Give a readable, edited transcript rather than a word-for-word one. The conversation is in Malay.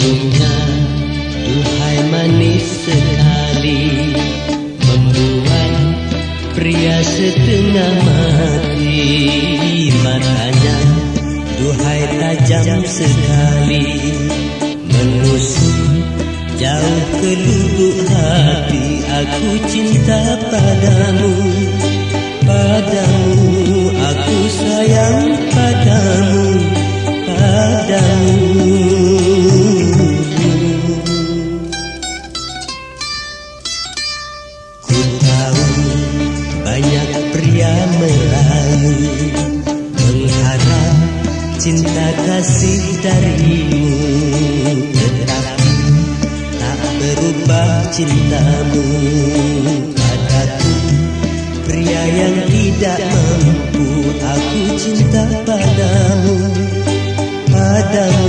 Senyumnya, duhai manis sekali, membuat pria setengah mati. Matanya, duhai tajam sekali, menusuk jauh ke lubuk hati. Aku cinta padamu, padamu, aku sayang padamu, padamu. Ku tahu banyak pria merayu, mengharap cinta kasih darimu, tetapi tak berubah cintamu padaku. Pria yang tidak mampu, aku cinta padamu, padamu.